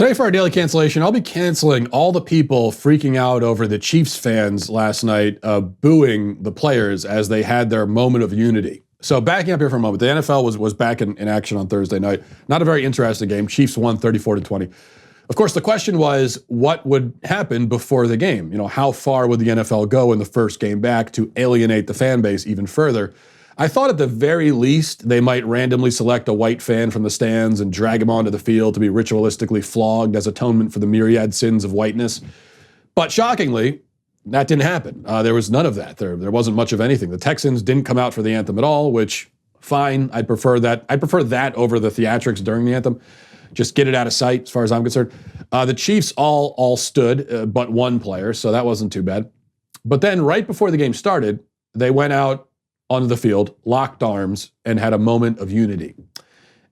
Today for our daily cancellation, I'll be canceling all the people freaking out over the Chiefs fans last night booing the players as they had their moment of unity. So backing up here for a moment, the NFL was back in action on Thursday night. Not a very interesting game. Chiefs won 34-20. Of course, the question was what would happen before the game? You know, how far would the NFL go in the first game back to alienate the fan base even further? I thought at the very least they might randomly select a white fan from the stands and drag him onto the field to be ritualistically flogged as atonement for the myriad sins of whiteness. But shockingly, that didn't happen. There was none of that. There wasn't much of anything. The Texans didn't come out for the anthem at all, which, fine. I'd prefer that. I'd prefer that over the theatrics during the anthem. Just get it out of sight, as far as I'm concerned. The Chiefs all stood, but one player, so that wasn't too bad. But then right before the game started, they went out onto the field, locked arms, and had a moment of unity.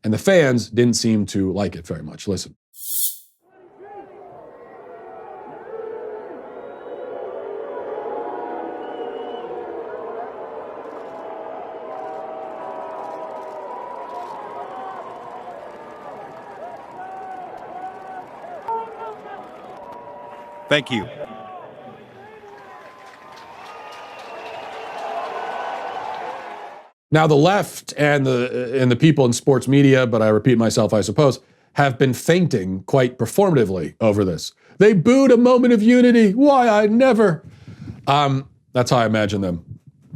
And the fans didn't seem to like it very much. Listen. Thank you. Now, the left and the people in sports media, but I repeat myself, I suppose, have been fainting quite performatively over this. They booed a moment of unity. Why, I never. That's how I imagine them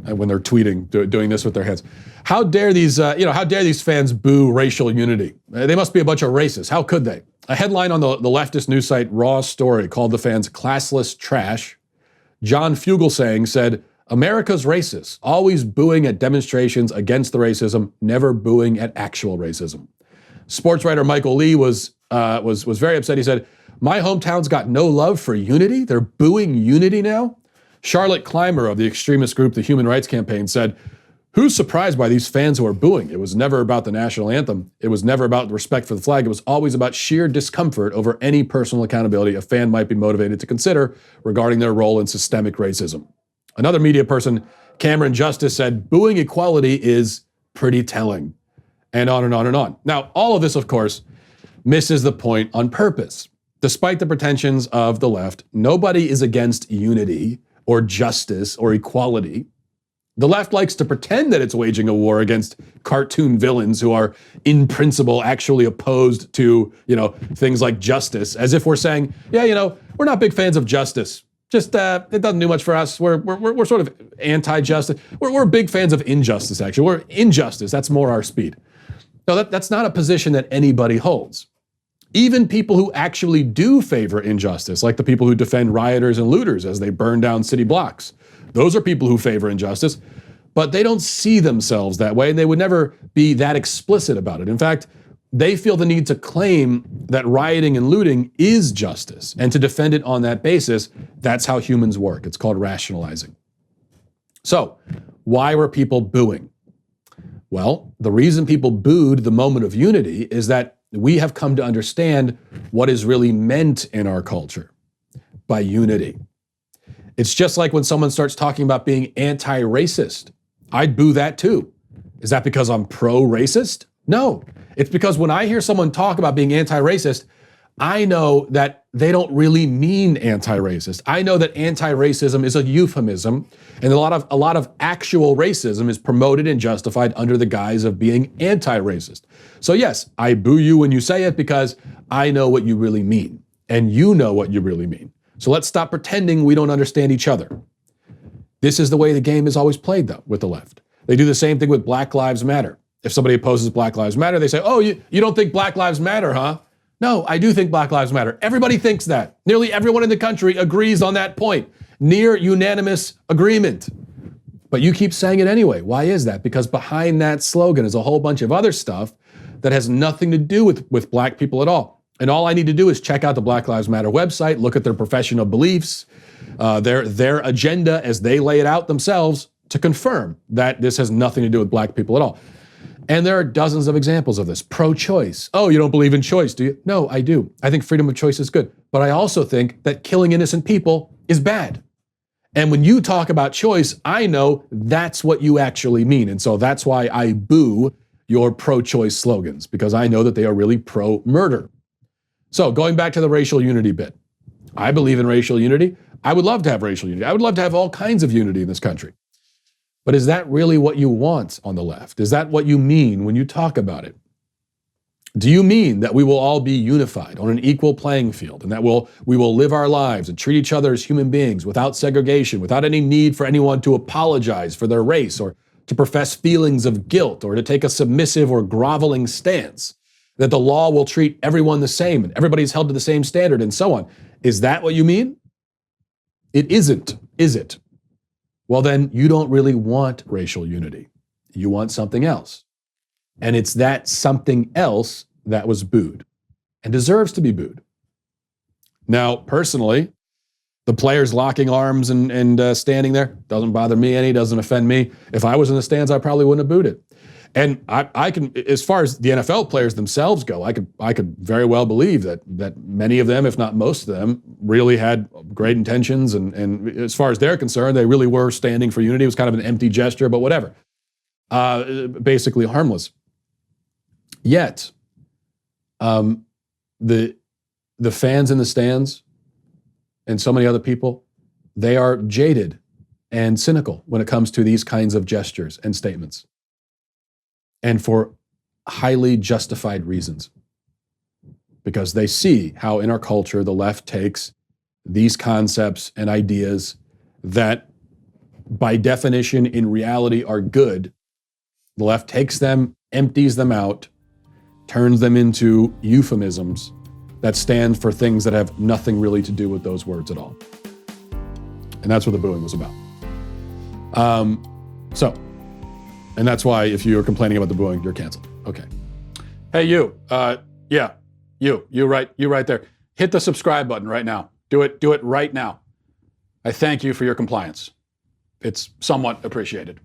when they're tweeting, doing this with their hands. How dare these, how dare these fans boo racial unity? They must be a bunch of racists. How could they? A headline on the leftist news site Raw Story called the fans classless trash. John Fugelsang said, America's racist, always booing at demonstrations against the racism, never booing at actual racism. Sports writer Michael Lee was very upset. He said, my hometown's got no love for unity? They're booing unity now? Charlotte Clymer of the extremist group, the Human Rights Campaign, said, who's surprised by these fans who are booing? It was never about the national anthem. It was never about respect for the flag. It was always about sheer discomfort over any personal accountability a fan might be motivated to consider regarding their role in systemic racism. Another media person, Cameron Justice, said, booing equality is pretty telling. And on and on and on. Now, all of this, of course, misses the point on purpose. Despite the pretensions of the left, nobody is against unity or justice or equality. The left likes to pretend that it's waging a war against cartoon villains who are, in principle, actually opposed to, things like justice, as if we're saying, we're not big fans of justice. Just, it doesn't do much for us. We're sort of anti-justice. We're big fans of injustice, actually. We're injustice. That's more our speed. No, that's not a position that anybody holds. Even people who actually do favor injustice, like the people who defend rioters and looters as they burn down city blocks. Those are people who favor injustice, but they don't see themselves that way, and they would never be that explicit about it. In fact, they feel the need to claim that rioting and looting is justice, and to defend it on that basis. That's how humans work. It's called rationalizing. So, why were people booing? Well, the reason people booed the moment of unity is that we have come to understand what is really meant in our culture by unity. It's just like when someone starts talking about being anti-racist. I'd boo that too. Is that because I'm pro-racist? No. It's because when I hear someone talk about being anti-racist, I know that they don't really mean anti-racist. I know that anti-racism is a euphemism, and a lot of actual racism is promoted and justified under the guise of being anti-racist. So yes, I boo you when you say it because I know what you really mean, and you know what you really mean. So let's stop pretending we don't understand each other. This is the way the game is always played, though, with the left. They do the same thing with Black Lives Matter. If somebody opposes Black Lives Matter, they say, oh, you don't think Black Lives Matter, huh? No, I do think Black Lives Matter. Everybody thinks that. Nearly everyone in the country agrees on that point. Near unanimous agreement. But you keep saying it anyway. Why is that? Because behind that slogan is a whole bunch of other stuff that has nothing to do with black people at all. And all I need to do is check out the Black Lives Matter website, look at their professional beliefs, their agenda as they lay it out themselves to confirm that this has nothing to do with black people at all. And there are dozens of examples of this. Pro-choice. Oh, you don't believe in choice, do you? No, I do. I think freedom of choice is good. But I also think that killing innocent people is bad. And when you talk about choice, I know that's what you actually mean. And so that's why I boo your pro-choice slogans, because I know that they are really pro-murder. So going back to the racial unity bit, I believe in racial unity. I would love to have racial unity. I would love to have all kinds of unity in this country. But is that really what you want on the left? Is that what you mean when you talk about it? Do you mean that we will all be unified on an equal playing field and that we will live our lives and treat each other as human beings without segregation, without any need for anyone to apologize for their race or to profess feelings of guilt or to take a submissive or groveling stance? That the law will treat everyone the same and everybody's held to the same standard and so on. Is that what you mean? It isn't, is it? Well, then you don't really want racial unity. You want something else. And it's that something else that was booed and deserves to be booed. Now, personally, the players locking arms and standing there doesn't bother me any, doesn't offend me. If I was in the stands, I probably wouldn't have booed it. And I can, as far as the NFL players themselves go, I could very well believe that many of them, if not most of them, really had great intentions. And as far as they're concerned, they really were standing for unity. It was kind of an empty gesture, but whatever. Basically harmless. Yet, the fans in the stands and so many other people, they are jaded and cynical when it comes to these kinds of gestures and statements. And for highly justified reasons. Because they see how in our culture the left takes these concepts and ideas that by definition in reality are good. The left takes them, empties them out, turns them into euphemisms that stand for things that have nothing really to do with those words at all. And that's what the booing was about. And that's why if you're complaining about the booing, you're canceled. Okay. Hey, you. You right there. Hit the subscribe button right now. Do it right now. I thank you for your compliance. It's somewhat appreciated.